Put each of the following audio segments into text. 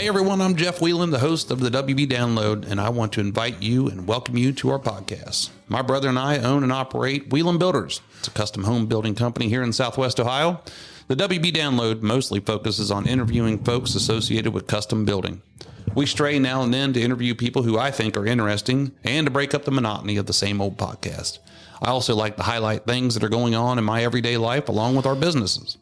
Hey everyone, I'm Jeff Whelan, the host of the WB Download, and I want to invite you and welcome you to our podcast. My brother and I own and operate Whelan Builders. It's a custom home building company here in Southwest Ohio. The WB Download mostly focuses on interviewing folks associated with custom building. We stray now and then to interview people who I think are interesting and to break up the monotony of the same old podcast. I also like to highlight things that are going on in my everyday life along with our businesses.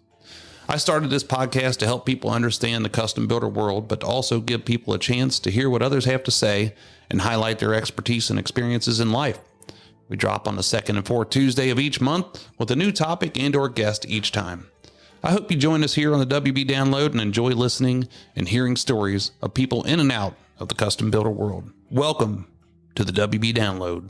I started this podcast to help people understand the custom builder world, but to also give people a chance to hear what others have to say and highlight their expertise and experiences in life. We drop on the second and fourth Tuesday of each month with a new topic and or guest each time. I hope you join us here on the WB Download and enjoy listening and hearing stories of people in and out of the custom builder world. Welcome to the WB Download.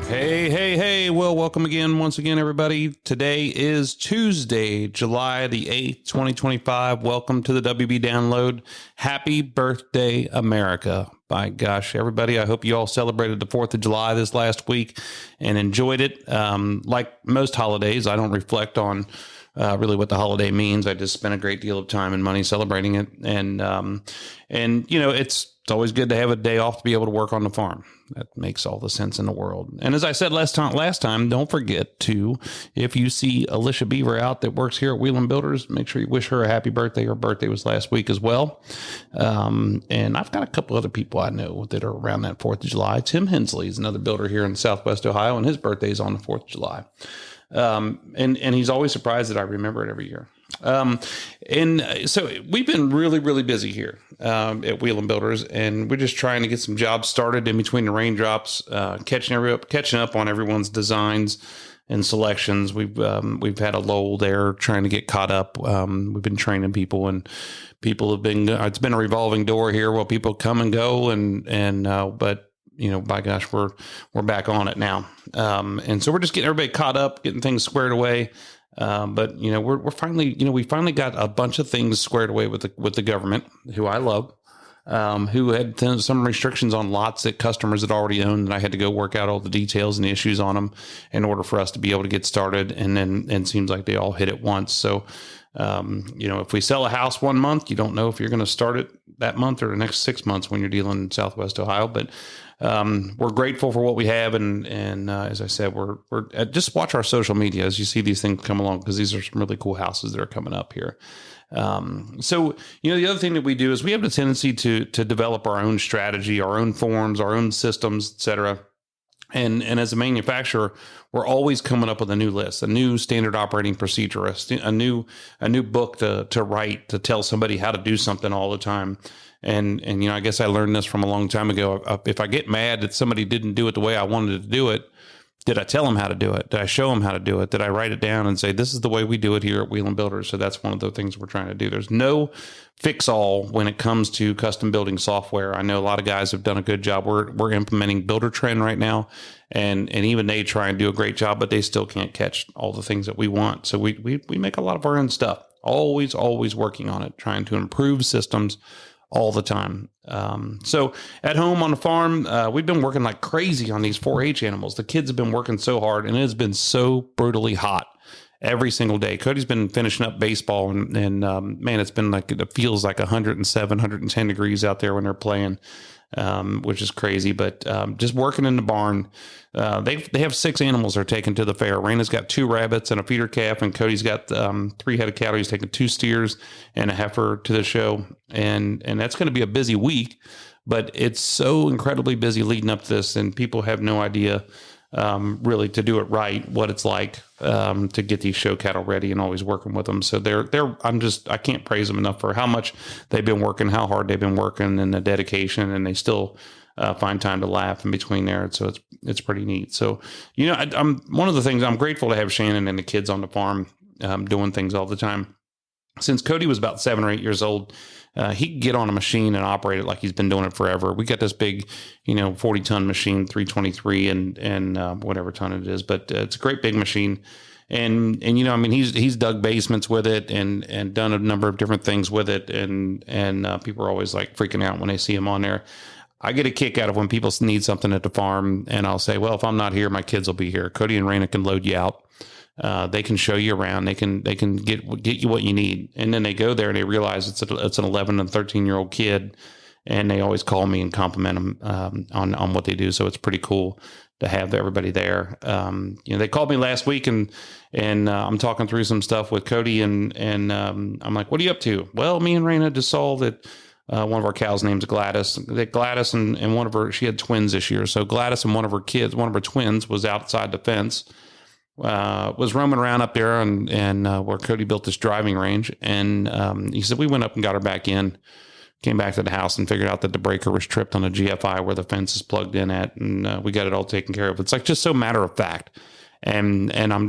Hey, well, welcome again, once again, everybody. Today is Tuesday, July the 8th, 2025. Welcome to the WB Download. Happy birthday, America. By gosh, everybody, I hope you all celebrated the 4th of July this last week and enjoyed it. Like most holidays, I don't reflect on really what the holiday means. I just spent a great deal of time and money celebrating it. And you know, it's always good to have a day off to be able to work on the farm. That makes all the sense in the world. And as I said last time, don't forget to, if you see Alicia Beaver out that works here at Whelan Builders, make sure you wish her a happy birthday. Her birthday was last week as well. And I've got a couple other people I know that are around that 4th of July. Tim Hensley is another builder here in Southwest Ohio, and his birthday is on the 4th of July. And he's always surprised that I remember it every year. And so we've been really busy here, at Whelan Builders, and we're just trying to get some jobs started in between the raindrops, catching up on everyone's designs and selections. We've had a lull there trying to get caught up. We've been training people, and people have been, it's been a revolving door here where people come and go but you know, by gosh, we're back on it now. And so we're just getting everybody caught up, getting things squared away. But you know, we finally got a bunch of things squared away with the government, who I love, who had some restrictions on lots that customers had already owned, and I had to go work out all the details and the issues on them in order for us to be able to get started. And it seems like they all hit at once. So, you know, if we sell a house one month, you don't know if you're going to start it that month or the next 6 months when you're dealing in Southwest Ohio. But we're grateful for what we have, and as I said, we're just watch our social media as you see these things come along, because these are some really cool houses that are coming up here. So you know, the other thing that we do is we have the tendency to develop our own strategy, our own forms, our own systems, etc. And as a manufacturer, we're always coming up with a new list, a new standard operating procedure, a new book to write to tell somebody how to do something all the time. And you know, I guess I learned this from a long time ago. If I get mad that somebody didn't do it the way I wanted to do it, did I tell them how to do it? Did I show them how to do it? Did I write it down and say, this is the way we do it here at Whelan Builders? So that's one of the things we're trying to do. There's no fix-all when it comes to custom building software. I know a lot of guys have done a good job. We're implementing Buildertrend right now, and even they try and do a great job, but they still can't catch all the things that we want. So we make a lot of our own stuff, always working on it, trying to improve systems all the time. So at home on the farm, we've been working like crazy on these 4-H animals. The kids have been working so hard, and it has been so brutally hot every single day. Cody's been finishing up baseball, and man, it's been like, it feels like 107, 110 degrees out there when they're playing, which is crazy. But just working in the barn, they have 6 animals they're taking to the fair. Raina's got 2 rabbits and a feeder calf, and Cody's got 3 head of cattle. He's taking 2 steers and a heifer to the show, and that's going to be a busy week. But it's so incredibly busy leading up to this, and people have no idea really to do it right, what it's like to get these show cattle ready, and always working with them. So I can't praise them enough for how much they've been working, how hard they've been working, and the dedication, and they still find time to laugh in between there. So it's pretty neat. So, you know, I'm one of the things I'm grateful to have Shannon and the kids on the farm doing things all the time. Since Cody was about 7 or 8 years old, he could get on a machine and operate it like he's been doing it forever. We got this big, 40-ton machine, 323 and whatever ton it is, but it's a great big machine. And he's dug basements with it and done a number of different things with it. And people are always like freaking out when they see him on there. I get a kick out of when people need something at the farm, and I'll say, well, if I'm not here, my kids will be here. Cody and Raina can load you out. They can show you around. They can get you what you need. And then they go there and they realize it's an 11 and 13-year-old kid. And they always call me and compliment them on what they do. So it's pretty cool to have everybody there. They called me last week and I'm talking through some stuff with Cody and I'm like, what are you up to? Well, me and Raina just saw that one of our cows' name's Gladys. That Gladys and one of her, she had twins this year. So Gladys and one of her twins was outside the fence, was roaming around up there and where Cody built this driving range. And he said, we went up and got her back in. Came back to the house and figured out that the breaker was tripped on a GFI where the fence is plugged in at, and we got it all taken care of. It's like just so matter of fact, and I'm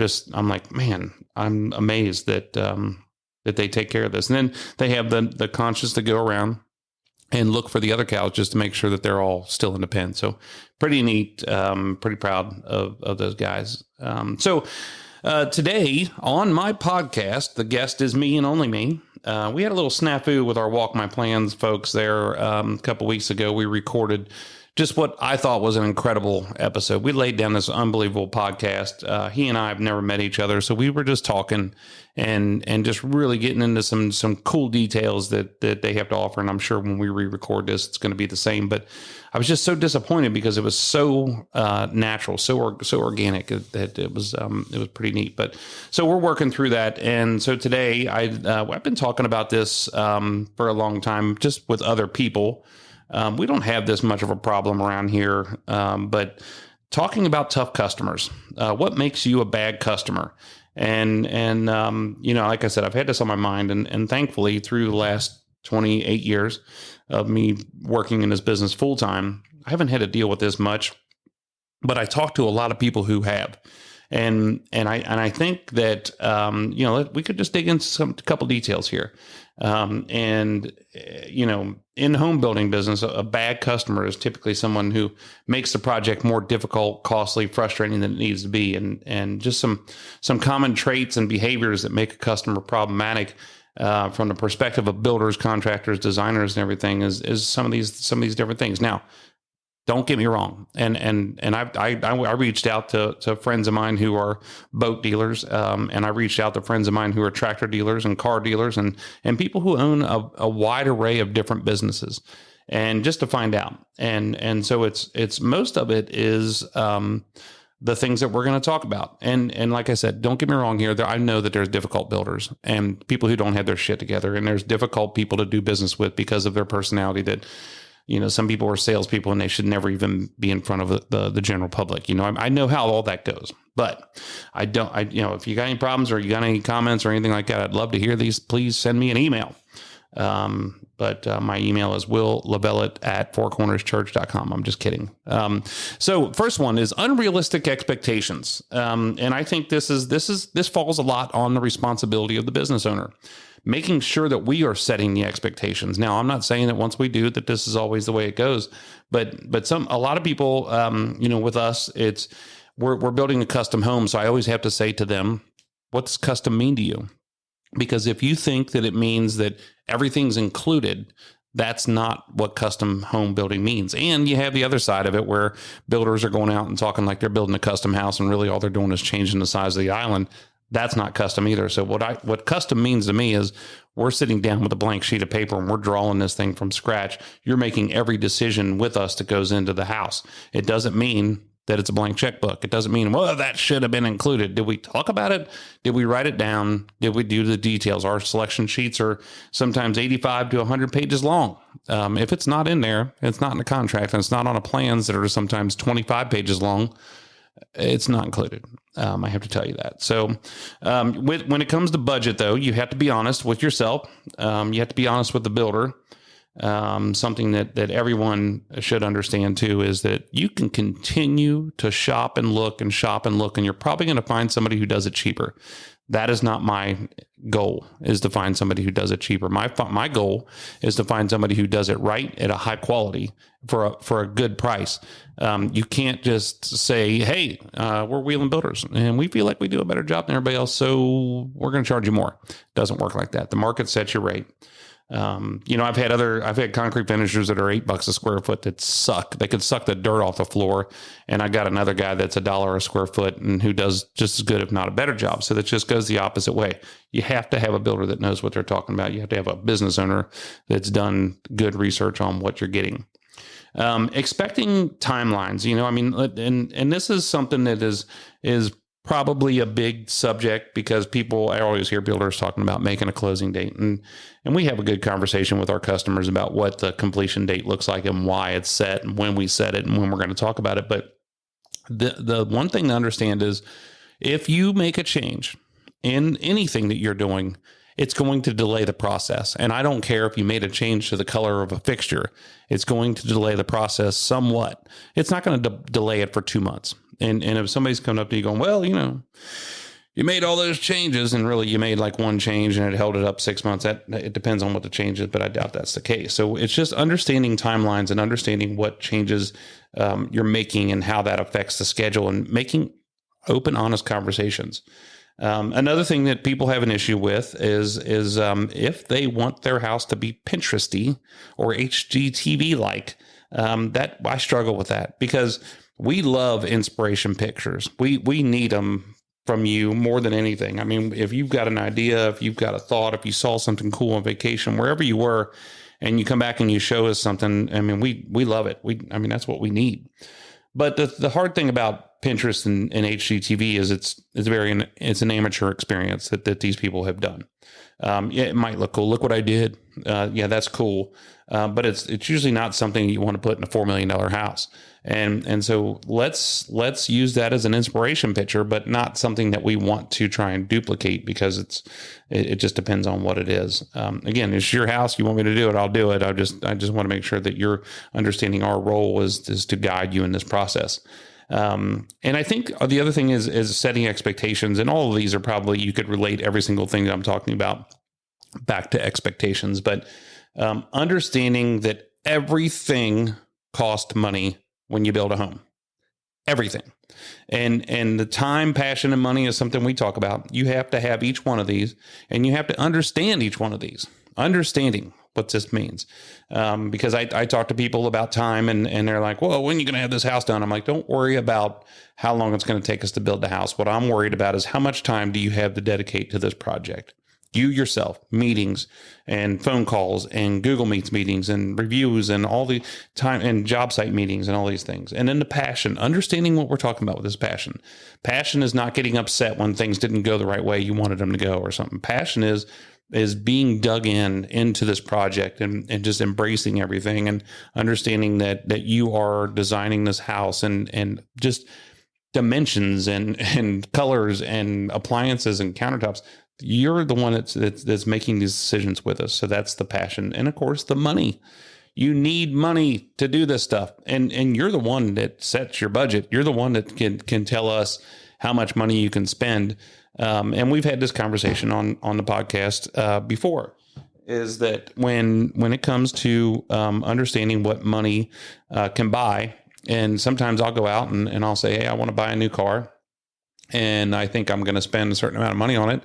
like, man, I'm amazed that that they take care of this. And then they have the conscience to go around and look for the other cows just to make sure that they're all still in the pen. So pretty neat. Pretty proud of those guys. Today on my podcast, the guest is me and only me. We had a little snafu with our Walk My Plans folks there a couple weeks ago. We recorded just what I thought was an incredible episode. We laid down this unbelievable podcast. He and I have never met each other, so we were just talking and just really getting into some cool details that they have to offer. And I'm sure when we re-record this, it's going to be the same. But I was just so disappointed because it was so natural, so organic that it was pretty neat. But so we're working through that. And so today I've been talking about this for a long time, just with other people. We don't have this much of a problem around here, but talking about tough customers, what makes you a bad customer? And like I said, I've had this on my mind, and thankfully through the last 28 years of me working in this business full time, I haven't had to deal with this much, but I talk to a lot of people who have. And I think that, we could just dig into a couple details here. In the home building business, a bad customer is typically someone who makes the project more difficult, costly, frustrating than it needs to be. And just some common traits and behaviors that make a customer problematic, from the perspective of builders, contractors, designers, and everything is some of these different things. Now, don't get me wrong. And I reached out to friends of mine who are boat dealers. And I reached out to friends of mine who are tractor dealers and car dealers and people who own a wide array of different businesses, and just to find out. And so it's most of it is, the things that we're going to talk about. And like I said, don't get me wrong here. I know that there's difficult builders and people who don't have their shit together, and there's difficult people to do business with because of their personality that, some people are salespeople and they should never even be in front of the general public. I know how all that goes, but if you got any problems or you got any comments or anything like that, I'd love to hear these. Please send me an email. But my email is willlevellet@fourcornerschurch.com. I'm just kidding. So first one is unrealistic expectations. And I think this falls a lot on the responsibility of the business owner, making sure that we are setting the expectations. Now, I'm not saying that once we do that this is always the way it goes, but a lot of people, with us, we're building a custom home. So I always have to say to them, what does custom mean to you? Because if you think that it means that everything's included, that's not what custom home building means. And you have the other side of it where builders are going out and talking like they're building a custom house and really all they're doing is changing the size of the island. That's not custom either. So what custom means to me is we're sitting down with a blank sheet of paper and we're drawing this thing from scratch. You're making every decision with us that goes into the house. It doesn't mean that it's a blank checkbook. It doesn't mean, well, that should have been included. Did we talk about it? Did we write it down? Did we do the details? Our selection sheets are sometimes 85 to 100 pages long. If it's not in there, it's not in the contract, and it's not on a plans that are sometimes 25 pages long, it's not included. I have to tell you that. So when it comes to budget, though, you have to be honest with yourself. You have to be honest with the builder. Something that everyone should understand too is that you can continue to shop and look, and you're probably going to find somebody who does it cheaper. That is not my goal, is to find somebody who does it cheaper. My goal is to find somebody who does it right at a high quality for a good price. You can't just say, hey, we're Wheeling Builders and we feel like we do a better job than everybody else, so we're going to charge you more. It doesn't work like that. The market sets your rate. I've had concrete finishers that are $8 a square foot that suck. They could suck the dirt off the floor. And I got another guy that's $1 a square foot and who does just as good, if not a better job. So that just goes the opposite way. You have to have a builder that knows what they're talking about. You have to have a business owner that's done good research on what you're getting. Expecting timelines, and this is something that is probably a big subject because I always hear builders talking about making a closing date, and we have a good conversation with our customers about what the completion date looks like and why it's set and when we set it and when we're going to talk about it. But the one thing to understand is if you make a change in anything that you're doing, it's going to delay the process. And I don't care if you made a change to the color of a fixture, it's going to delay the process somewhat. It's not going to delay it for 2 months. And if somebody's coming up to you going, well, you made all those changes and really you made like one change and it held it up 6 months. It depends on what the change is, but I doubt that's the case. So it's just understanding timelines and understanding what changes you're making and how that affects the schedule and making open, honest conversations. Another thing that people have an issue with is if they want their house to be Pinteresty or HGTV like, that I struggle with that because we love inspiration pictures. We need them from you more than anything. I mean, if you've got an idea, if you've got a thought, if you saw something cool on vacation, wherever you were, and you come back and you show us something, I mean, we love it. That's what we need. But the hard thing about Pinterest and HGTV is it's an amateur experience that these people have done. It might look cool. Look what I did. That's cool. But it's usually not something you want to put in a $4 million house. And so let's use that as an inspiration picture, but not something that we want to try and duplicate because it just depends on what it is. Again, it's your house. You want me to do it, I'll do it. I just want to make sure that you're understanding our role is to guide you in this process. And I think the other thing is setting expectations, and all of these are probably, you could relate every single thing that I'm talking about back to expectations, but understanding that everything costs money when you build a home, everything. And the time, passion, and money is something we talk about. You have to have each one of these, and you have to understand each one of these, understanding what this means. Because I talk to people about time and they're like, well, when are you going to have this house done? I'm like, don't worry about how long it's going to take us to build the house. What I'm worried about is how much time do you have to dedicate to this project? You yourself, meetings and phone calls and Google Meets meetings and reviews and all the time and job site meetings and all these things. And then the passion, understanding what we're talking about with this passion. Passion is not getting upset when things didn't go the right way you wanted them to go or something. Passion is being dug into this project and just embracing everything and understanding that you are designing this house and just dimensions and colors and appliances and countertops. You're the one that's making these decisions with us. So that's the passion. And of course, the money. You need money to do this stuff. And you're the one that sets your budget. You're the one that can tell us how much money you can spend. And we've had this conversation on the podcast before, is that when it comes to understanding what money can buy, and sometimes I'll go out and I'll say, hey, I want to buy a new car, and I think I'm going to spend a certain amount of money on it.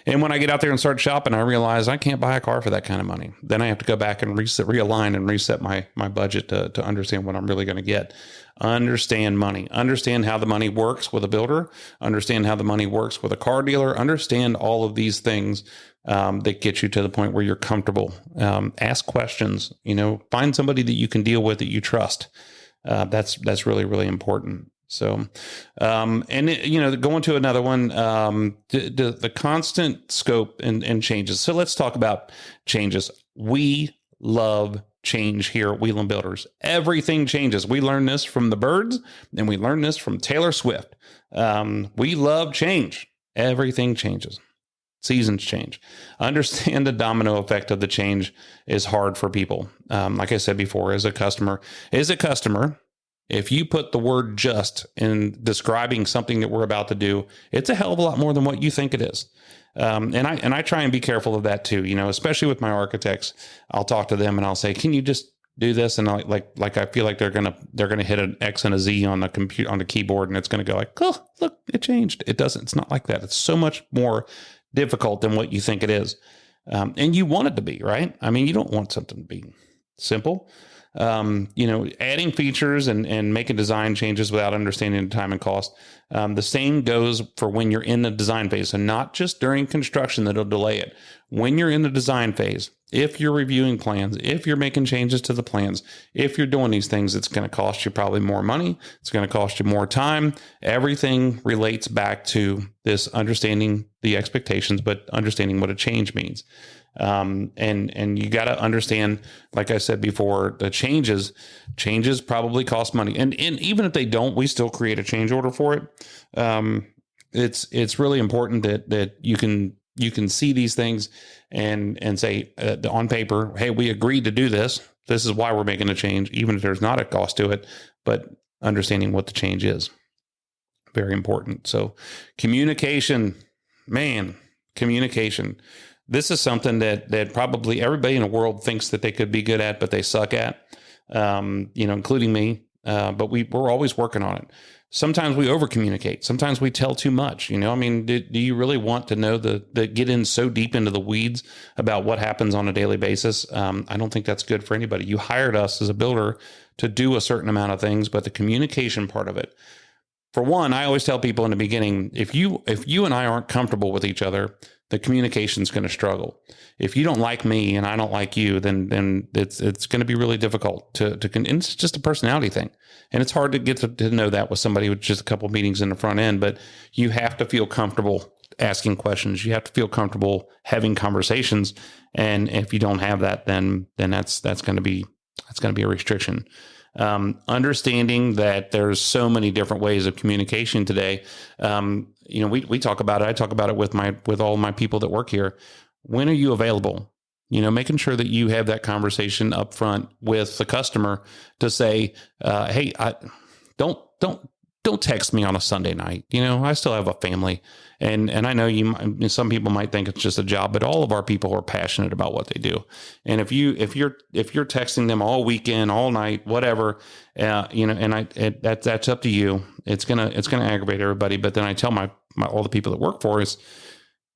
And when I get out there and start shopping, I realize I can't buy a car for that kind of money. Then I have to go back and realign and reset my budget to understand what I'm really going to get. Understand money. Understand how the money works with a builder. Understand how the money works with a car dealer. Understand all of these things that get you to the point where you're comfortable. Ask questions. Find somebody that you can deal with that you trust. That's really, really important. So, going to another one, the constant scope and changes. So let's talk about changes. We love change here at Wheeland Builders. Everything changes. We learned this from the Byrds, and we learned this from Taylor Swift. We love change. Everything changes. Seasons change. Understand the domino effect of the change is hard for people. Like I said before, as a customer, if you put the word just in describing something that we're about to do, it's a hell of a lot more than what you think it is. And I try and be careful of that too, especially with my architects. I'll talk to them and I'll say, can you just do this? And like I feel like they're going to hit an X and a Z on the keyboard, and it's going to go like, oh, look, it changed. It doesn't. It's not like that. It's so much more difficult than what you think it is. And you want it to be, right? I mean, you don't want something to be simple. Adding features and making design changes without understanding the time and cost. The same goes for when you're in the design phase, and not just during construction that'll delay it. When you're in the design phase, if you're reviewing plans, if you're making changes to the plans, if you're doing these things, it's going to cost you probably more money. It's going to cost you more time. Everything relates back to this understanding the expectations, but understanding what a change means. And you got to understand, like I said before, the changes probably cost money. And even if they don't, we still create a change order for it. It's really important that you can see these things and say on paper, hey, we agreed to do this. This is why we're making a change, even if there's not a cost to it, but understanding what the change is. Very important. So communication. This is something that probably everybody in the world thinks that they could be good at, but they suck at, including me. But we're always working on it. Sometimes we over communicate. Sometimes we tell too much. Do you really want to know get in so deep into the weeds about what happens on a daily basis? I don't think that's good for anybody. You hired us as a builder to do a certain amount of things, but the communication part of it. For one, I always tell people in the beginning, if you and I aren't comfortable with each other, the communication is going to struggle. If you don't like me and I don't like you, then it's going to be really difficult and it's just a personality thing. And it's hard to get to know that with somebody with just a couple of meetings in the front end, but you have to feel comfortable asking questions. You have to feel comfortable having conversations. And if you don't have that, then that's going to be a restriction. Understanding that there's so many different ways of communication today. We talk about it. I talk about it with all my people that work here. When are you available? Making sure that you have that conversation up front with the customer to say, hey, don't text me on a Sunday night. I still have a family, and I know some people might think it's just a job, but all of our people are passionate about what they do. And if you're texting them all weekend, all night, whatever, that's up to you. It's gonna aggravate everybody. But then I tell my all the people that work for us,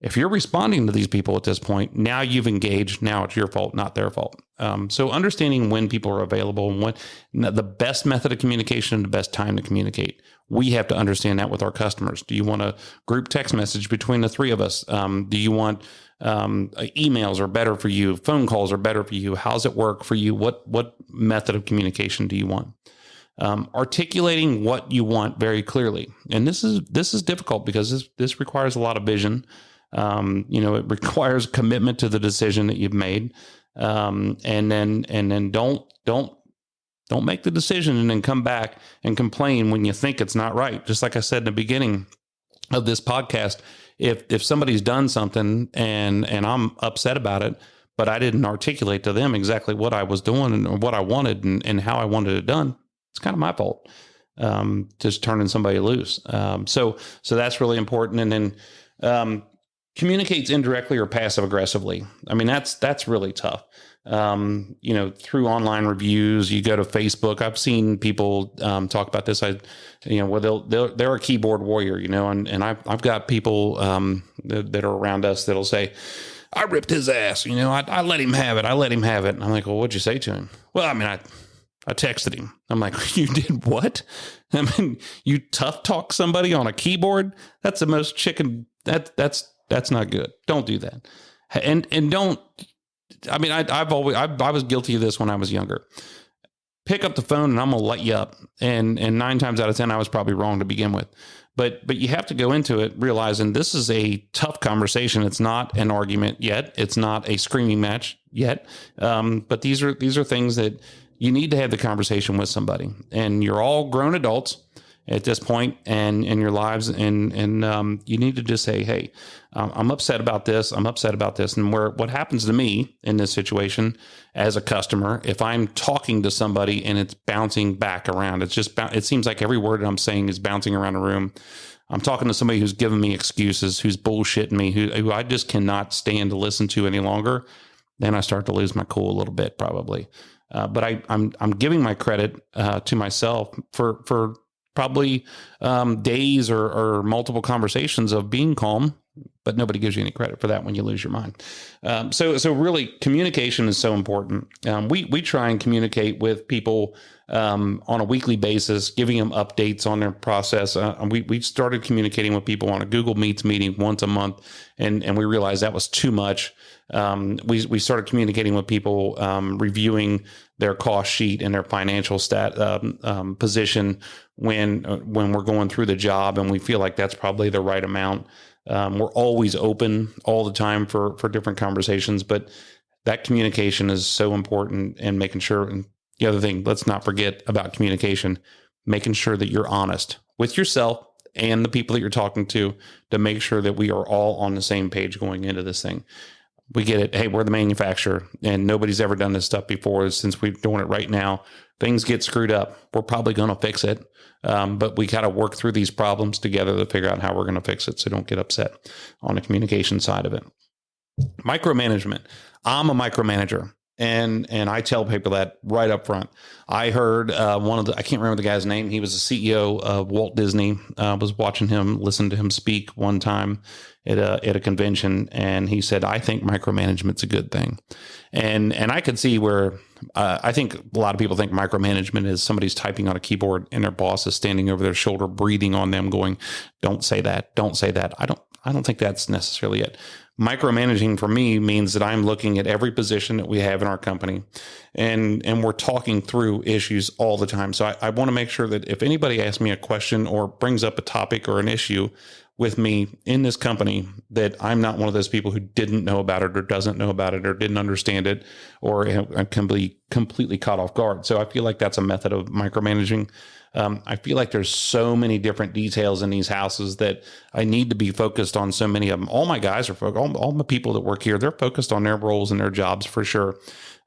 if you're responding to these people at this point, now you've engaged. Now it's your fault, not their fault. So understanding when people are available and when the best method of communication and the best time to communicate. We have to understand that with our customers. Do you want a group text message between the three of us? Do you want emails are better for you? Phone calls are better for you? How's it work for you? What method of communication do you want? Articulating what you want very clearly. And this is difficult because this requires a lot of vision. It requires commitment to the decision that you've made. And then don't make the decision and then come back and complain when you think it's not right. Just like I said in the beginning of this podcast, if somebody's done something and I'm upset about it, but I didn't articulate to them exactly what I was doing and what I wanted and how I wanted it done, it's kind of my fault. Just turning somebody loose. So that's really important. And then, communicates indirectly or passive aggressively. I mean, that's really tough. Through online reviews, you go to Facebook. I've seen people talk about this. They're a keyboard warrior, and I've got people that are around us that'll say, I ripped his ass. I let him have it. And I'm like, well, what'd you say to him? Well, I mean, I texted him. I'm like, you did what? I mean, you tough talk somebody on a keyboard? That's the most chicken. That's not good. Don't do that. And don't, I mean, I was guilty of this when I was younger. Pick up the phone and I'm going to light you up. And 9 times out of 10, I was probably wrong to begin with. But you have to go into it realizing this is a tough conversation. It's not an argument yet. It's not a screaming match yet. But these are things that you need to have the conversation with somebody. And you're all grown adults at this point and in your lives. And you need to just say, hey, I'm upset about this. I'm upset about this. And what happens to me in this situation as a customer, if I'm talking to somebody and it's bouncing back around, it seems like every word I'm saying is bouncing around the room. I'm talking to somebody who's giving me excuses, who's bullshitting me, who I just cannot stand to listen to any longer. Then I start to lose my cool a little bit, probably. But I'm giving my credit to myself for probably days or multiple conversations of being calm, but nobody gives you any credit for that when you lose your mind. So really, communication is so important. We try and communicate with people on a weekly basis, giving them updates on their process. We started communicating with people on a Google Meets meeting once a month, and we realized that was too much. We started communicating with people, reviewing their cost sheet and their financial position when we're going through the job, and we feel like that's probably the right amount. We're always open all the time for different conversations, but that communication is so important, and making sure. And the other thing, let's not forget about communication, making sure that you're honest with yourself and the people that you're talking to make sure that we are all on the same page going into this thing. We get it. Hey, we're the manufacturer and nobody's ever done this stuff before. Since we're doing it right now, things get screwed up. We're probably going to fix it. But we got to work through these problems together to figure out how we're going to fix it. So don't get upset on the communication side of it. Micromanagement. I'm a micromanager. And I tell people that right up front. I heard I can't remember the guy's name. He was the CEO of Walt Disney. I was watching him, listen to him speak one time at a convention, and he said, "I think micromanagement's a good thing." And I could see where I think a lot of people think micromanagement is somebody's typing on a keyboard and their boss is standing over their shoulder, breathing on them, going, "Don't say that. Don't say that." I don't think that's necessarily it. Micromanaging for me means that I'm looking at every position that we have in our company, and we're talking through issues all the time. So I want to make sure that if anybody asks me a question or brings up a topic or an issue with me in this company, that I'm not one of those people who didn't know about it or doesn't know about it or didn't understand it or can be completely caught off guard. So I feel like that's a method of micromanaging. I feel like there's so many different details in these houses that I need to be focused on so many of them. All my guys are focused, all the people that work here, they're focused on their roles and their jobs for sure.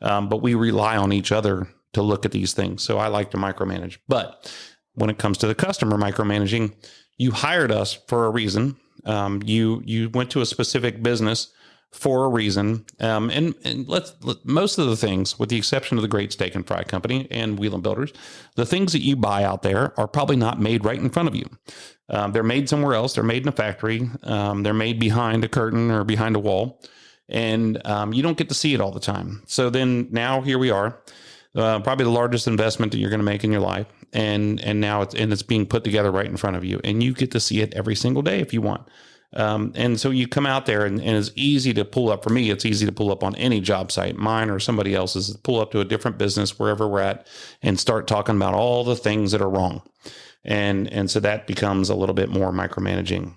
But we rely on each other to look at these things. So I like to micromanage. But when it comes to the customer micromanaging, you hired us for a reason. You went to a specific business for a reason. And most of the things, with the exception of the Great Steak and Fry Company and Whelen Builders, the things that you buy out there are probably not made right in front of you. They're made somewhere else. They're made in a factory. They're made behind a curtain or behind a wall. And you don't get to see it all the time. So then now here we are, probably the largest investment that you're going to make in your life. And now it's being put together right in front of you. And you get to see it every single day if you want. And so you come out there and it's easy to pull up. For me, it's easy to pull up on any job site, mine or somebody else's, pull up to a different business wherever we're at and start talking about all the things that are wrong. And so that becomes a little bit more micromanaging.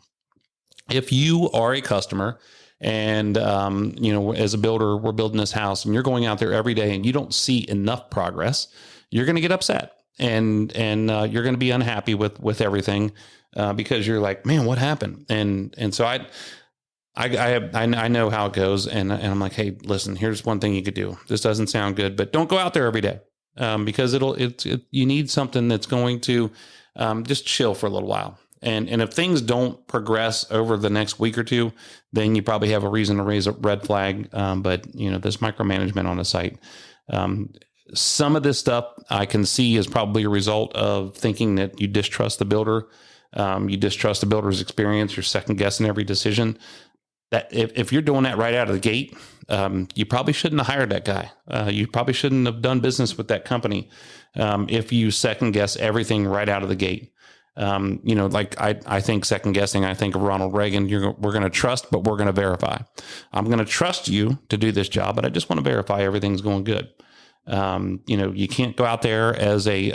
If you are a customer and, as a builder, we're building this house and you're going out there every day and you don't see enough progress, you're going to get upset and you're going to be unhappy with everything. Because you're like, man, what happened? And so I know how it goes. And I'm like, hey, listen, here's one thing you could do. This doesn't sound good, but don't go out there every day. Because you need something that's going to, just chill for a little while. And if things don't progress over the next week or two, then you probably have a reason to raise a red flag. But this micromanagement on the site, some of this stuff I can see is probably a result of thinking that you distrust the builder. You distrust the builder's experience. You're second guessing every decision. That if you're doing that right out of the gate, you probably shouldn't have hired that guy. You probably shouldn't have done business with that company. If you second guess everything right out of the gate, like I think second guessing, I think of Ronald Reagan. We're going to trust, but we're going to verify. I'm going to trust you to do this job, but I just want to verify everything's going good. You can't go out there as a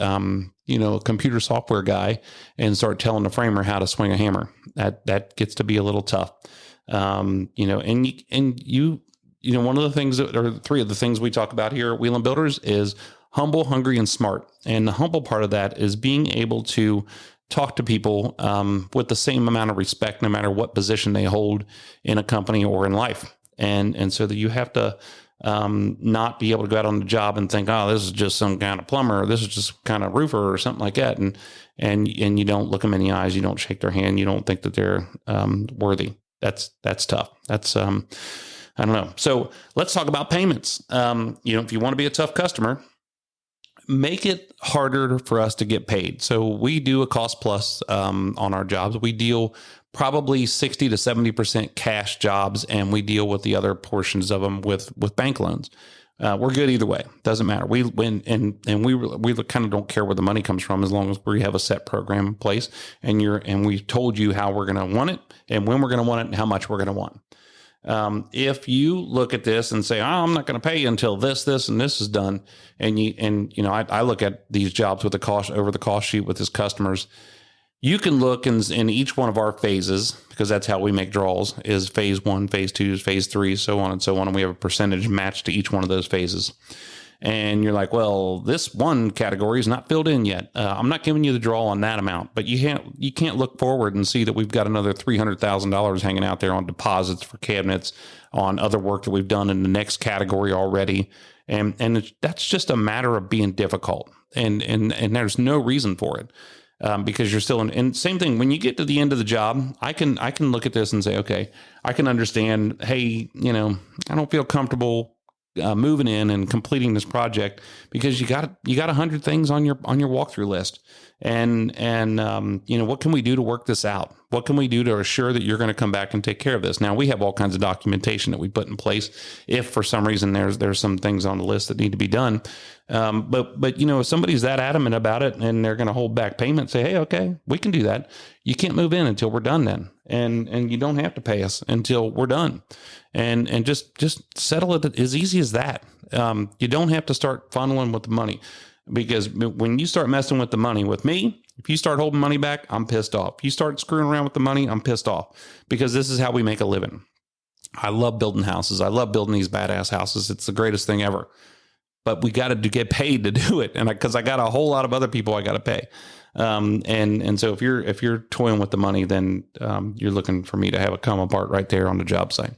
computer software guy and start telling the framer how to swing a hammer. That gets to be a little tough. One of the things or three of the things we talk about here at Whelen Builders is humble, hungry, and smart. And the humble part of that is being able to talk to people with the same amount of respect, no matter what position they hold in a company or in life. And so that you have to not be able to go out on the job and think, oh, this is just some kind of plumber, or this is just kind of roofer or something like that. And you don't look them in the eyes. You don't shake their hand. You don't think that they're worthy. That's tough. That's, I don't know. So let's talk about payments. If you want to be a tough customer, make it harder for us to get paid. So we do a cost plus on our jobs. We deal probably 60 to 70% cash jobs, and we deal with the other portions of them with bank loans. We're good either way. Doesn't matter. We win, and we kind of don't care where the money comes from, as long as we have a set program in place, and we've told you how we're going to want it and when we're going to want it and how much we're going to want. If you look at this and say, "Oh, I'm not going to pay you until this, and this is done," I look at these jobs with the cost sheet with his customers. You can look in each one of our phases, because that's how we make draws, is phase 1, phase 2, phase 3, so on and so on. And we have a percentage matched to each one of those phases. And you're like, well, this one category is not filled in yet. I'm not giving you the draw on that amount, but you can't look forward and see that we've got another $300,000 hanging out there on deposits for cabinets, on other work that we've done in the next category already. And that's just a matter of being difficult. And there's no reason for it. Because you're still in, and same thing, when you get to the end of the job, I can look at this and say, okay, I can understand, hey, I don't feel comfortable moving in and completing this project because you got 100 things on your walkthrough list. And what can we do to work this out? What can we do to assure that you're going to come back and take care of this? Now, we have all kinds of documentation that we put in place if for some reason there's some things on the list that need to be done. But if somebody's that adamant about it and they're going to hold back payment, say, hey, okay, we can do that. You can't move in until we're done then. And you don't have to pay us until we're done. And just settle it as easy as that. You don't have to start funneling with the money. Because when you start messing with the money with me, if you start holding money back, I'm pissed off. If you start screwing around with the money, I'm pissed off, because this is how we make a living. I love building houses. I love building these badass houses. It's the greatest thing ever. But we got to get paid to do it. And because I got a whole lot of other people I got to pay. And so if you're toying with the money, then you're looking for me to have it come apart right there on the job site.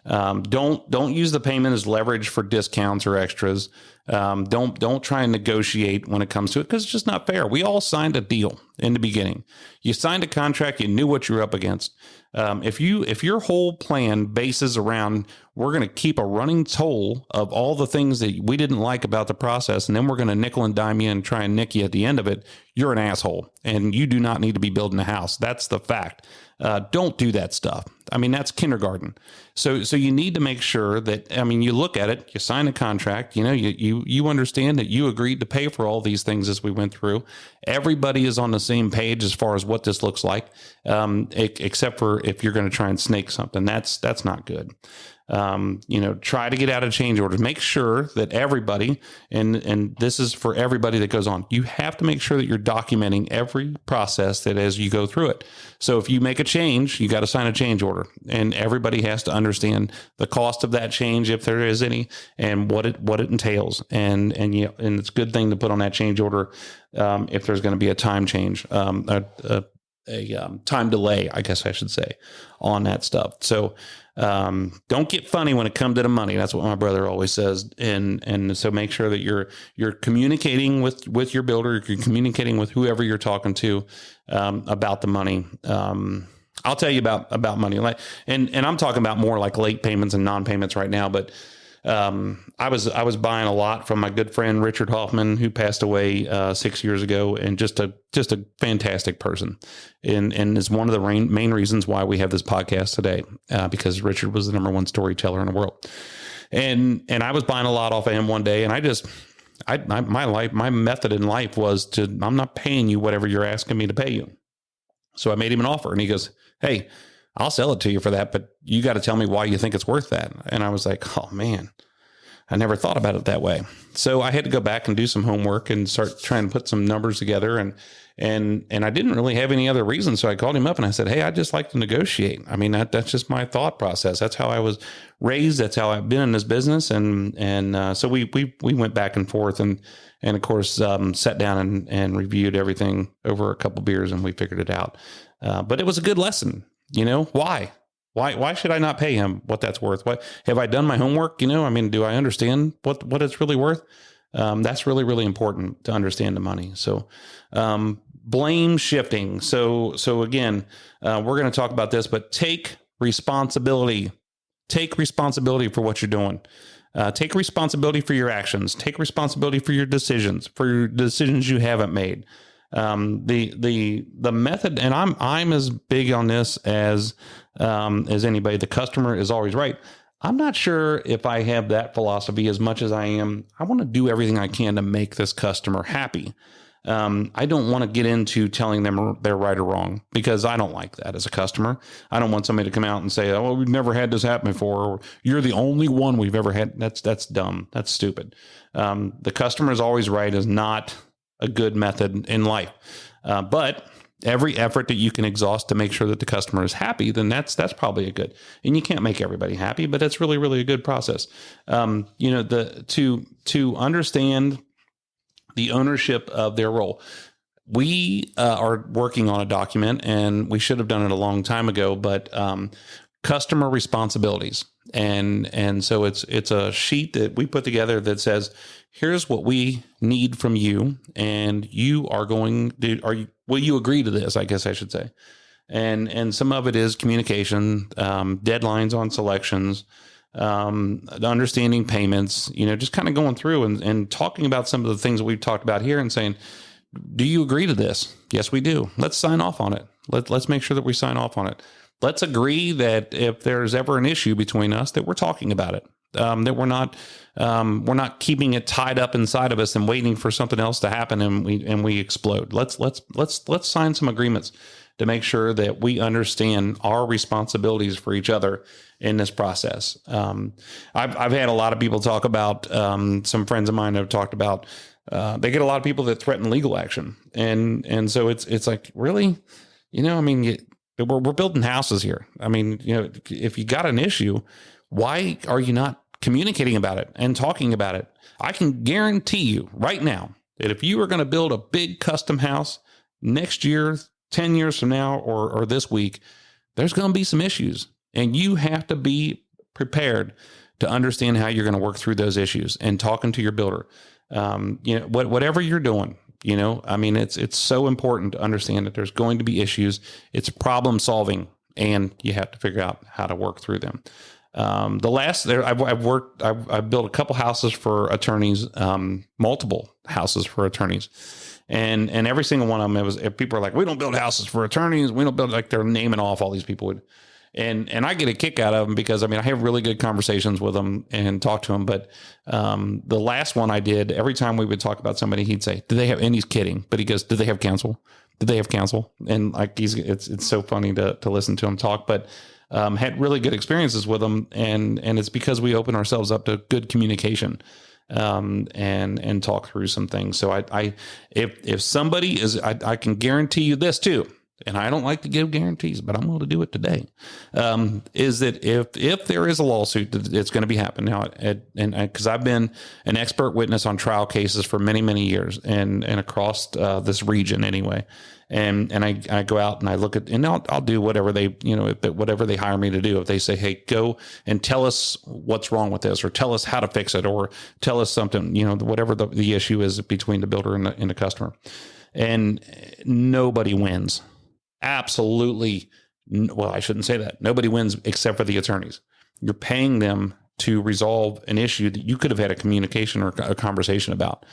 Don't use the payment as leverage for discounts or extras. Don't try and negotiate when it comes to it, because it's just not fair. We all signed a deal in the beginning. You signed a contract. You knew what you were up against. If your whole plan bases around, we're going to keep a running toll of all the things that we didn't like about the process, and then we're going to nickel and dime you and try and nick you at the end of it, you're an asshole, and you do not need to be building a house. That's the fact. Don't do that stuff. I mean, that's kindergarten. So you need to make sure that, you look at it, you sign a contract, you understand that you agreed to pay for all these things as we went through. Everybody is on the same page as far as what this looks like, except for if you're going to try and snake something. That's not good. Try to get out of change orders. Make sure that everybody, and this is for everybody that goes on, you have to make sure that you're documenting every process that as you go through it. So if you make a change, you got to sign a change order, and everybody has to understand the cost of that change, if there is any, and what it entails. And it's a good thing to put on that change order if there's going to be a time change, a time delay, I guess I should say, on that stuff. So don't get funny when it comes to the money. That's what my brother always says. And so make sure that you're communicating with your builder, you're communicating with whoever you're talking to about the money. I'll tell you about money, and I'm talking about more like late payments and non-payments right now, but I was buying a lot from my good friend Richard Hoffman, who passed away 6 years ago, and just a fantastic person, and is one of the main reasons why we have this podcast today, because Richard was the number one storyteller in the world, and I was buying a lot off of him one day, and my method in life was I'm not paying you whatever you're asking me to pay you, so I made him an offer, and he goes, "Hey, I'll sell it to you for that, but you got to tell me why you think it's worth that." And I was like, oh man, I never thought about it that way. So I had to go back and do some homework and start trying to put some numbers together. And I didn't really have any other reason. So I called him up and I said, hey, I just like to negotiate. I mean, that's just my thought process. That's how I was raised. That's how I've been in this business. And so we went back and forth and of course, sat down and reviewed everything over a couple beers, and we figured it out. But it was a good lesson. Why? Why should I not pay him what that's worth? What have I done my homework? Do I understand what it's really worth? That's really, really important to understand the money. So, blame shifting. So again, we're going to talk about this, but take responsibility for what you're doing. Take responsibility for your actions. Take responsibility for your decisions you haven't made. The method, and I'm as big on this as anybody. The customer is always right. I'm not sure if I have that philosophy as much as I want to do everything I can to make this customer happy. I don't want to get into telling them they're right or wrong, because I don't like that as a customer. I don't want somebody to come out and say, "Oh, we've never had this happen before," or "You're the only one we've ever had." That's dumb. That's stupid. The customer is always right is not a good method in life. But every effort that you can exhaust to make sure that the customer is happy, then that's probably a good. And you can't make everybody happy, but it's really, really a good process. To understand the ownership of their role. We are working on a document, and we should have done it a long time ago, but customer responsibilities. And so it's a sheet that we put together that says, here's what we need from you, and you are going to, will you agree to this? I guess I should say. And some of it is communication, deadlines on selections, the understanding payments, just kind of going through and talking about some of the things that we've talked about here and saying, do you agree to this? Yes, we do. Let's sign off on it. Let's make sure that we sign off on it. Let's agree that if there's ever an issue between us, that we're talking about it. That we're not keeping it tied up inside of us and waiting for something else to happen and we explode. Let's sign some agreements to make sure that we understand our responsibilities for each other in this process. I've had a lot of people talk about, some friends of mine have talked about, they get a lot of people that threaten legal action. And so it's like, really, we're building houses here. I mean, if you got an issue, why are you not communicating about it and talking about it? I can guarantee you right now that if you are going to build a big custom house next year, 10 years from now, or this week, there's going to be some issues, and you have to be prepared to understand how you're going to work through those issues and talking to your builder. Whatever you're doing, it's so important to understand that there's going to be issues. It's problem solving, and you have to figure out how to work through them. I've built a couple houses for attorneys, multiple houses for attorneys. And every single one of them, if people are like, we don't build houses for attorneys. We don't build, like, they're naming off all these people would. And I get a kick out of them because, I have really good conversations with them and talk to them. But the last one I did, every time we would talk about somebody, he'd say, do they have, and he's kidding, but he goes, did they have counsel? Did they have counsel? And like, it's so funny to listen to him talk, but had really good experiences with them. And it's because we open ourselves up to good communication. And talk through some things. So if somebody is, I can guarantee you this too, and I don't like to give guarantees, but I'm going to do it today. Is that if there is a lawsuit, it's going to be happening now, and because I've been an expert witness on trial cases for many, many years, and across this region anyway. And I go out and I look at, and I'll do whatever they, whatever they hire me to do. If they say, hey, go and tell us what's wrong with this, or tell us how to fix it, or tell us something, whatever the issue is between the builder and the customer, and nobody wins. Absolutely. Well, I shouldn't say that. Nobody wins except for the attorneys. You're paying them to resolve an issue that you could have had a communication or a conversation about.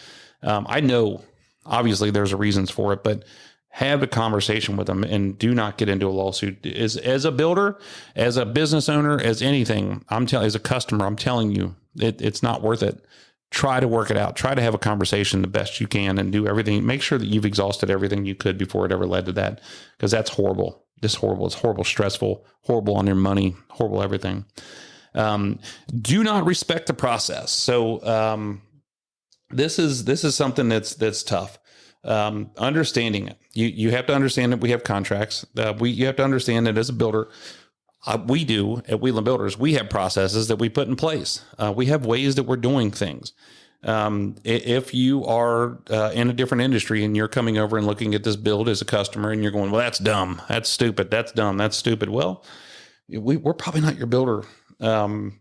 I know obviously there's reasons for it, but have a conversation with them and do not get into a lawsuit. As a builder, as a business owner, as anything, as a customer, I'm telling you, it's not worth it. Try to work it out. Try to have a conversation the best you can and do everything. Make sure that you've exhausted everything you could before it ever led to that, because that's horrible. Just horrible. It's horrible, stressful, horrible on your money, horrible everything. Do not respect the process. So this is something that's tough. Understanding it. You have to understand that we have contracts. You have to understand that as a builder, we do at Wheeland Builders, we have processes that we put in place. We have ways that we're doing things. If you are in a different industry and you're coming over and looking at this build as a customer and you're going, well, that's dumb, that's stupid, that's dumb, that's stupid. Well, we're probably not your builder.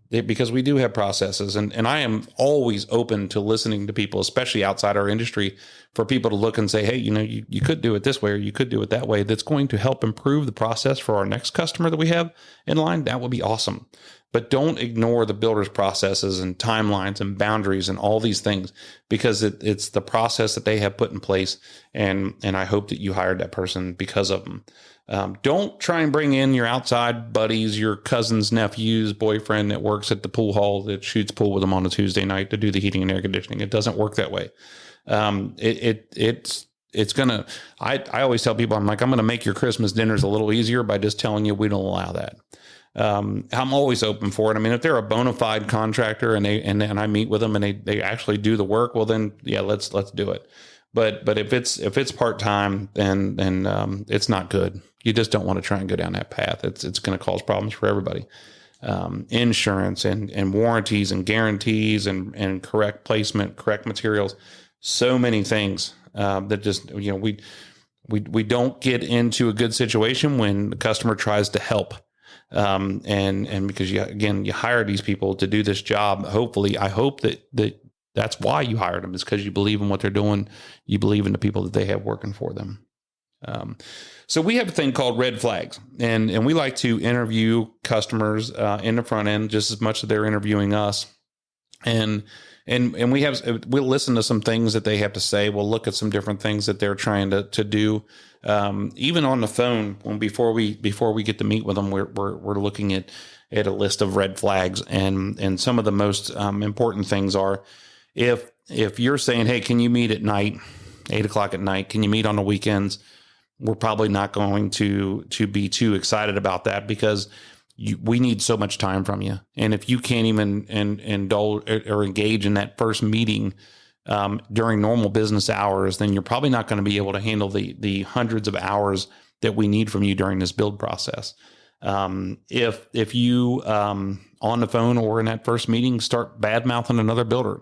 because we do have processes, and I am always open to listening to people, especially outside our industry, for people to look and say, hey, you could do it this way, or you could do it that way. That's going to help improve the process for our next customer that we have in line. That would be awesome. But don't ignore the builder's processes and timelines and boundaries and all these things, because it's the process that they have put in place. And I hope that you hired that person because of them. Don't try and bring in your outside buddies, your cousin's nephew's boyfriend that works at the pool hall that shoots pool with them on a Tuesday night to do the heating and air conditioning. It doesn't work that way. It's gonna, I always tell people, I'm going to make your Christmas dinners a little easier by just telling you we don't allow that. I'm always open for it. I mean, if they're a bona fide contractor and I meet with them and they actually do the work, well then, yeah, let's do it. But if it's part-time, then it's not good. You just don't want to try and go down that path. It's going to cause problems for everybody. Insurance and warranties and guarantees and correct placement, correct materials, so many things, that just, we don't get into a good situation when the customer tries to help. And because you hire these people to do this job. Hopefully, I hope that's why you hired them, is because you believe in what they're doing. You believe in the people that they have working for them. So we have a thing called red flags, and we like to interview customers in the front end just as much as they're interviewing us. And we'll listen to some things that they have to say. We'll look at some different things that they're trying to do. Even on the phone, before we get to meet with them, we're looking at a list of red flags, and some of the most important things are, if you're saying, hey, can you meet at night, 8:00 at night? Can you meet on the weekends? We're probably not going to be too excited about that, because we need so much time from you. And if you can't even indulge or engage in that first meeting during normal business hours, then you're probably not going to be able to handle the hundreds of hours that we need from you during this build process. If you on the phone or in that first meeting start bad mouthing another builder,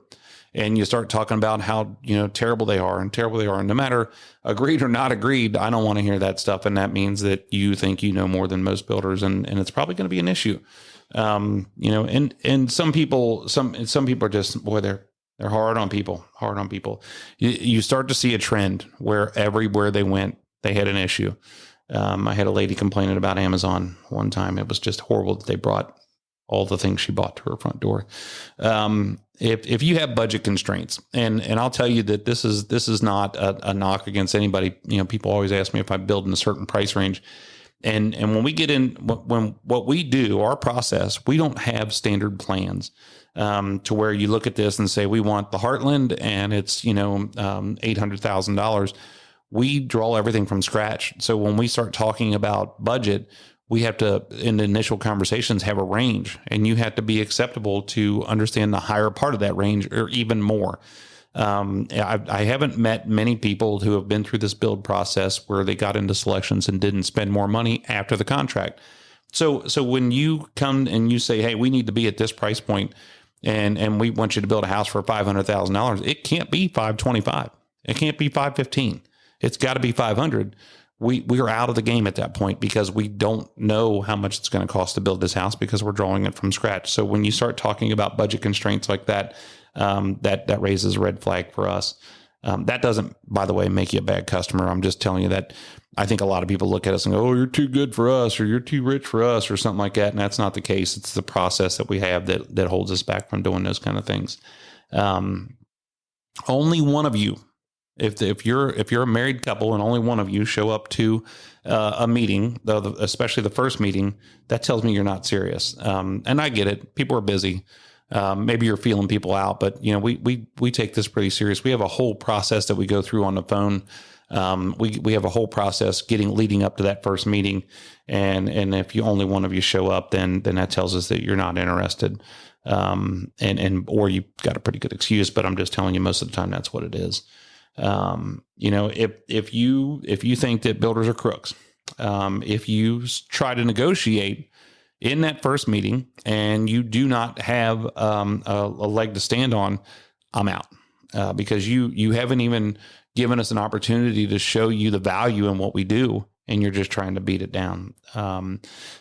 and you start talking about how terrible they are, and no matter agreed or not agreed, I don't want to hear that stuff. And that means that you think you know more than most builders, and it's probably going to be an issue. And some people are just, boy, they're hard on people. You start to see a trend where everywhere they went, they had an issue. I had a lady complaining about Amazon one time. It was just horrible that they brought all the things she bought to her front door. If you have budget constraints, and I'll tell you that this is not a knock against anybody. People always ask me if I build in a certain price range. And when we get in, when what we do, our process, we don't have standard plans to where you look at this and say, we want the Heartland and it's, $800,000. We draw everything from scratch. So when we start talking about budget, we have to, in the initial conversations, have a range, and you have to be acceptable to understand the higher part of that range or even more. I haven't met many people who have been through this build process where they got into selections and didn't spend more money after the contract. So when you come and you say, hey, we need to be at this price point, and we want you to build a house for $500,000, it can't be $525. It can't be $515. It's got to be $500. We are out of the game at that point, because we don't know how much it's going to cost to build this house, because we're drawing it from scratch. So when you start talking about budget constraints like that, that raises a red flag for us. That doesn't, by the way, make you a bad customer. I'm just telling you that I think a lot of people look at us and go, oh, you're too good for us, or you're too rich for us, or something like that. And that's not the case. It's the process that we have that holds us back from doing those kind of things. Only one of you, if you're a married couple and only one of you show up to a meeting, especially the first meeting, that tells me you're not serious. And I get it. People are busy. Maybe you're feeling people out, but we take this pretty serious. We have a whole process that we go through on the phone. We have a whole process leading up to that first meeting. And if only one of you show up, then that tells us that you're not interested. Or you've got a pretty good excuse, but I'm just telling you, most of the time that's what it is. If you think that builders are crooks, if you try to negotiate in that first meeting and you do not have a leg to stand on, I'm out, because you haven't even given us an opportunity to show you the value in what we do. and you're just trying to beat it down.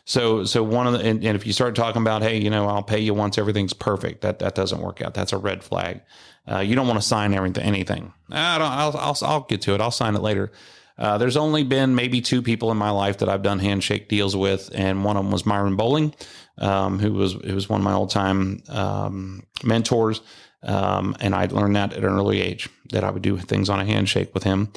So one of the, and if you start talking about, hey, you know, I'll pay you once everything's perfect, that doesn't work out. That's a red flag. You don't want to sign anything. I'll get to it. I'll sign it later. There's only been maybe 2 people in my life that I've done handshake deals with, and one of them was Myron Bowling, who was one of my old time mentors. And I learned that at an early age, that I would do things on a handshake with him.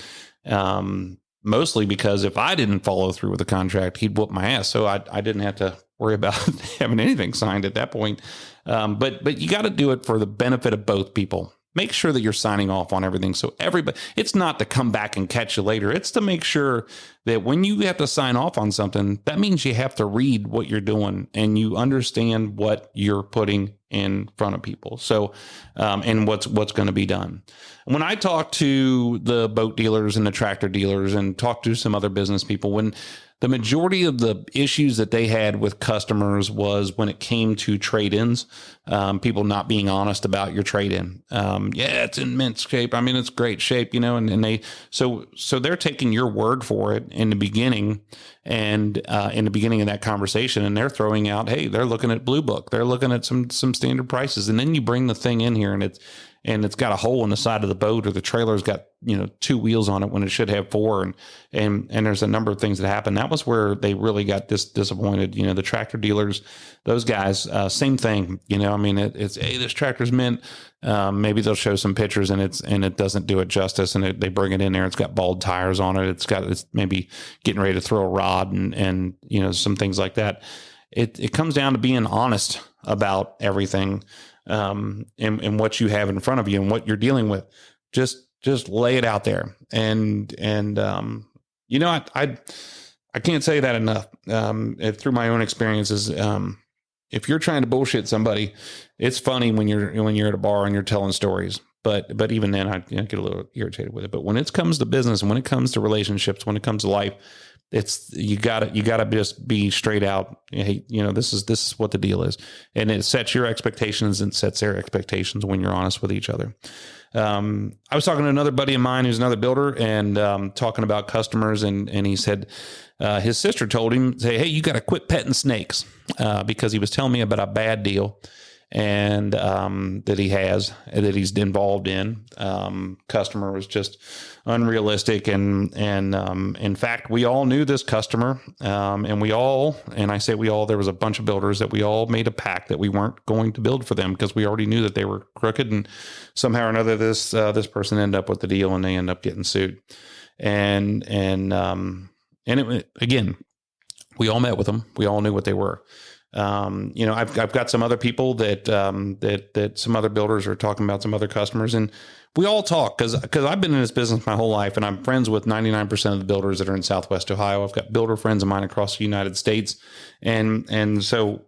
Mostly because if I didn't follow through with the contract, he'd whoop my ass. So I didn't have to worry about having anything signed at that point. But you got to do it for the benefit of both people. Make sure that you're signing off on everything. So everybody, it's not to come back and catch you later. It's to make sure that when you have to sign off on something, that means you have to read what you're doing and you understand what you're putting in front of people. So, and what's going to be done. When I talk to the boat dealers and the tractor dealers and talk to some other business people, when the majority of the issues that they had with customers was when it came to trade-ins, people not being honest about your trade-in. Yeah, it's in mint shape. I mean, it's great shape, you know, and they, so they're taking your word for it in the beginning and in the beginning of that conversation, and they're throwing out, hey, they're looking at Blue Book. They're looking at some standard prices. And then you bring the thing in here and it's got a hole in the side of the boat, or the trailer's got, you know, 2 wheels on it when it should have 4. And there's a number of things that happen. That was where they really got disappointed. You know, the tractor dealers, those guys, same thing, you know, I mean, it's, hey, this tractor's mint. Maybe they'll show some pictures and it doesn't do it justice. And they bring it in there. It's got bald tires on it. It's maybe getting ready to throw a rod and, you know, some things like that. It comes down to being honest about everything. And what you have in front of you and what you're dealing with, just lay it out there. And you know, I can't say that enough. Through my own experiences, if you're trying to bullshit somebody, it's funny when you're at a bar and you're telling stories, but even then I get a little irritated with it. But when it comes to business and when it comes to relationships, when it comes to life, it's, you gotta just be straight out. Hey, you know, this is what the deal is. And it sets your expectations and sets their expectations when you're honest with each other. I was talking to another buddy of mine who's another builder and, talking about customers and he said, his sister told him, say, hey, you got to quit petting snakes, because he was telling me about a bad deal and, that he's involved in. Customer was just unrealistic. And in fact, we all knew this customer. And I say we all, there was a bunch of builders that we all made a pact that we weren't going to build for them because we already knew that they were crooked, and somehow or another, this person ended up with the deal and they end up getting sued. And it, again, we all met with them. We all knew what they were. You know, I've got some other people that some other builders are talking about, some other customers, and we all talk because I've been in this business my whole life and I'm friends with 99% of the builders that are in Southwest Ohio. I've got builder friends of mine across the United States. And so,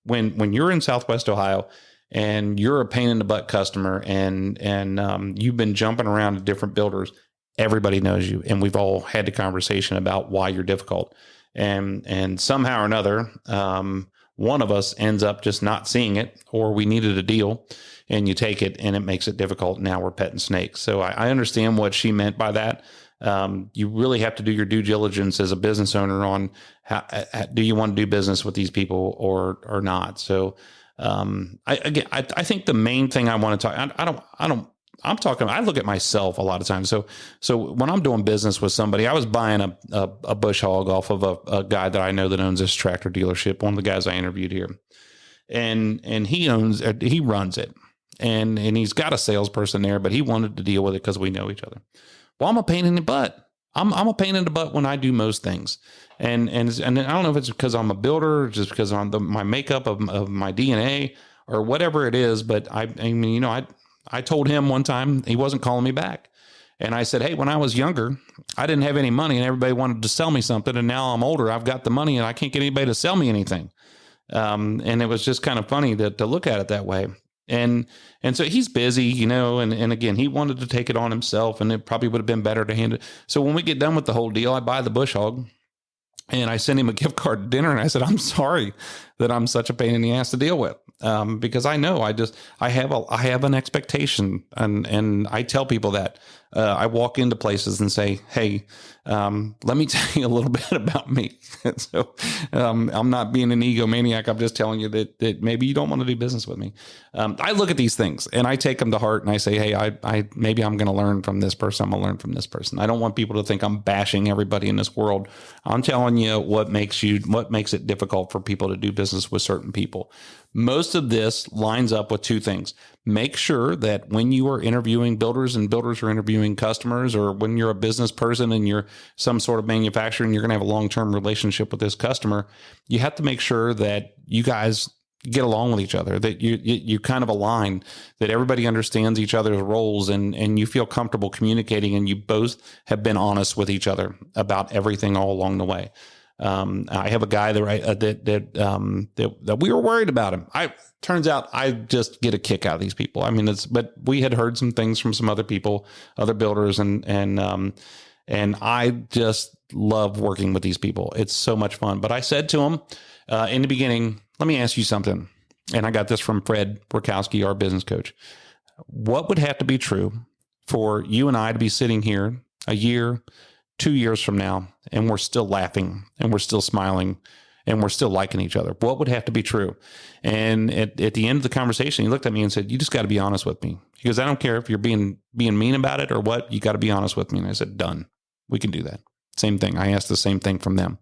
when you're in Southwest Ohio and you're a pain in the butt customer and you've been jumping around to different builders, everybody knows you. And we've all had the conversation about why you're difficult. And somehow or another, one of us ends up just not seeing it, or we needed a deal and you take it and it makes it difficult. Now we're petting snakes. So I understand what she meant by that. You really have to do your due diligence as a business owner on how do you want to do business with these people or not? So, I think the main thing I want to talk, I look at myself a lot of times. So when I'm doing business with somebody, I was buying a bush hog off of a guy that I know that owns this tractor dealership. One of the guys I interviewed here, and he runs it, and he's got a salesperson there, but he wanted to deal with it because we know each other. Well, I'm a pain in the butt. I'm a pain in the butt when I do most things. And I don't know if it's because I'm a builder, or just because I'm my makeup of my DNA or whatever it is. But I mean, you know, I told him one time he wasn't calling me back. And I said, hey, when I was younger, I didn't have any money and everybody wanted to sell me something. And now I'm older. I've got the money and I can't get anybody to sell me anything. And it was just kind of funny to look at it that way. And so he's busy, you know, and again, he wanted to take it on himself, and it probably would have been better to hand it. So when we get done with the whole deal, I buy the bush hog and I send him a gift card to dinner. And I said, I'm sorry. that I'm such a pain in the ass to deal with. Because I know I have an expectation, and I tell people that. I walk into places and say, hey, let me tell you a little bit about me. So I'm not being an egomaniac. I'm just telling you that maybe you don't want to do business with me. I look at these things and I take them to heart, and I say, hey, I maybe I'm going to learn from this person. I'm going to learn from this person. I don't want people to think I'm bashing everybody in this world. I'm telling you what makes it difficult for people to do business with certain people. Most of this lines up with two things. Make sure that when you are interviewing builders and builders are interviewing customers, or when you're a business person and you're some sort of manufacturer and you're going to have a long-term relationship with this customer, you have to make sure that you guys get along with each other, that you kind of align, that everybody understands each other's roles, and you feel comfortable communicating, and you both have been honest with each other about everything all along the way. I have a guy that we were worried about him. Turns out I just get a kick out of these people. I mean, but we had heard some things from some other people, other builders, and I just love working with these people. It's so much fun. But I said to him in the beginning, let me ask you something. And I got this from Fred Burkowski, our business coach. What would have to be true for you and I to be sitting here a year, 2 years from now, and we're still laughing and we're still smiling and we're still liking each other? What would have to be true? And at the end of the conversation, he looked at me and said, you just got to be honest with me. He goes, I don't care if you're being mean about it or what, you got to be honest with me. And I said, done. We can do that. Same thing. I asked the same thing from them,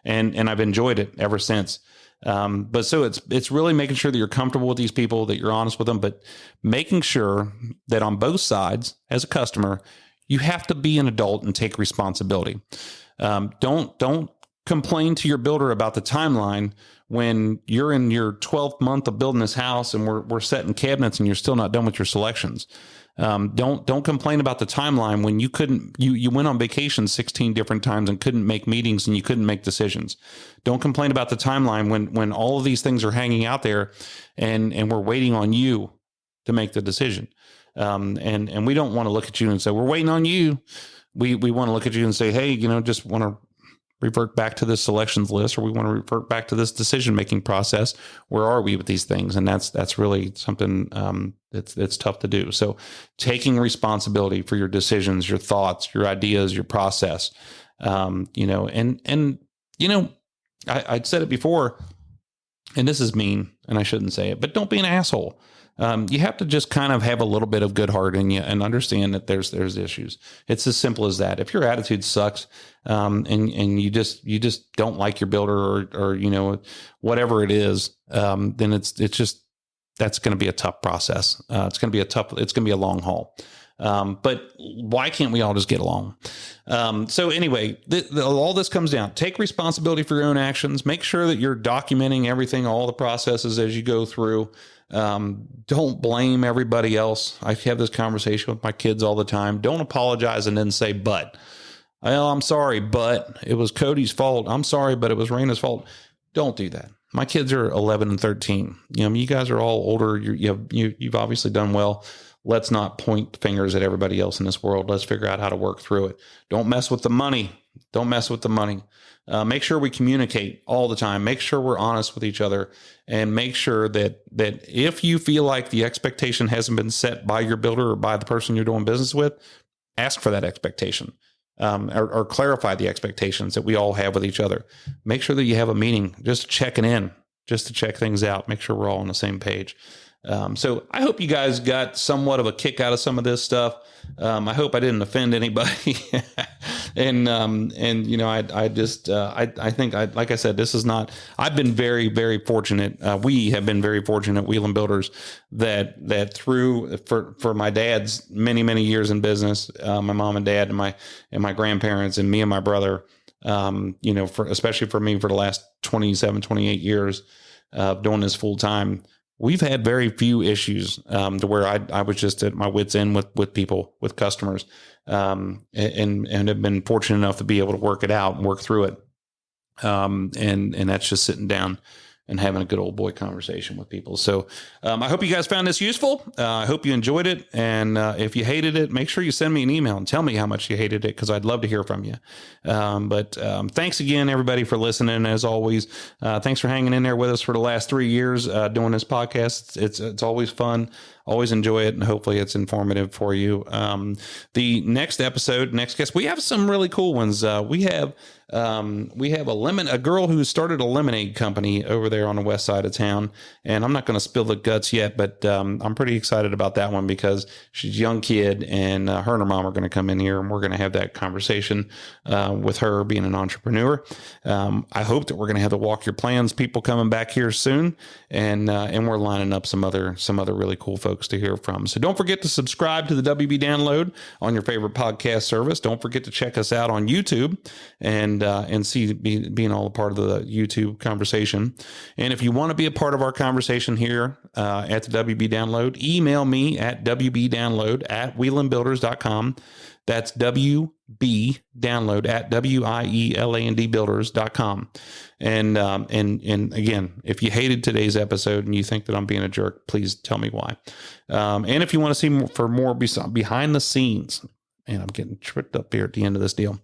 and I've enjoyed it ever since. But so it's really making sure that you're comfortable with these people, that you're honest with them, but making sure that on both sides as a customer, you have to be an adult and take responsibility. Don't complain to your builder about the timeline when you're in your 12th month of building this house and we're setting cabinets and you're still not done with your selections. Don't complain about the timeline when you went on vacation 16 different times and couldn't make meetings and you couldn't make decisions. Don't complain about the timeline when all of these things are hanging out there and we're waiting on you to make the decision. And we don't want to look at you and say, we're waiting on you. We want to look at you and say, hey, just want to revert back to this selections list, or we want to revert back to this decision-making process. Where are we with these things? And that's really something that's tough to do. So taking responsibility for your decisions, your thoughts, your ideas, your process, I'd said it before, and this is mean and I shouldn't say it, but don't be an asshole. You have to just kind of have a little bit of good heart in you and understand that there's issues. It's as simple as that. If your attitude sucks, and you just don't like your builder or whatever it is, then it's just, that's going to be a tough process. It's going to be a long haul. But why can't we all just get along? So anyway, all this comes down. Take responsibility for your own actions. Make sure that you're documenting everything, all the processes as you go through. Don't blame everybody else. I have this conversation with my kids all the time. Don't apologize and then say, but, well, I'm sorry, but it was Cody's fault. I'm sorry, but it was Raina's fault. Don't do that. My kids are 11 and 13. You guys are all older. You've obviously done well. Let's not point fingers at everybody else in this world. Let's figure out how to work through it. Don't mess with the money. Make sure we communicate all the time. Make sure we're honest with each other, and make sure that if you feel like the expectation hasn't been set by your builder or by the person you're doing business with, ask for that expectation, or clarify the expectations that we all have with each other. Make sure that you have a meeting, just checking in, just to check things out. Make sure we're all on the same page. So I hope you guys got somewhat of a kick out of some of this stuff. I hope I didn't offend anybody. I think like I said, this is not, I've been very, very fortunate. We have been very fortunate, Wheeling Builders, that through, for my dad's many, many years in business, my mom and dad and my grandparents and me and my brother, especially for me, for the last 27, 28 years of doing this full time, we've had very few issues to where I was just at my wit's end with people, with customers, and have been fortunate enough to be able to work it out and work through it. And that's just sitting down and having a good old boy conversation with people. So I hope you guys found this useful. I hope you enjoyed it. And if you hated it, make sure you send me an email and tell me how much you hated it, because I'd love to hear from you. But thanks again, everybody, for listening. As always, thanks for hanging in there with us for the last 3 years doing this podcast. It's always fun. Always enjoy it, and hopefully it's informative for you. The next guest, we have some really cool ones. We have a girl who started a lemonade company over there on the west side of town, and I'm not going to spill the guts yet, but I'm pretty excited about that one because she's a young kid, and her and her mom are going to come in here, and we're going to have that conversation with her being an entrepreneur. I hope that we're going to have the Walk Your Plans people coming back here soon, and we're lining up some other really cool folks to hear from. So don't forget to subscribe to the WB Download on your favorite podcast service. Don't forget to check us out on YouTube and see being all a part of the YouTube conversation. And if you want to be a part of our conversation here at the WB Download, email me at wbdownload@wielandbuilders.com. That's WB-download at WIELANDbuilders.com. And again, if you hated today's episode and you think that I'm being a jerk, please tell me why. And if you want to see more behind the scenes, and I'm getting tripped up here at the end of this deal,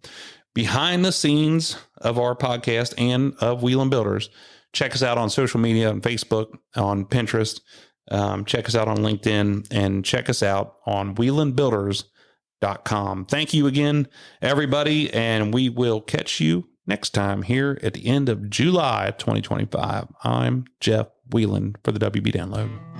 behind the scenes of our podcast and of Wieland Builders, check us out on social media, on Facebook, on Pinterest. Check us out on LinkedIn, and check us out on WielandBuilders.com. Thank you again, everybody, and we will catch you next time here at the end of July 2025. I'm Jeff Wieland for the WB Download.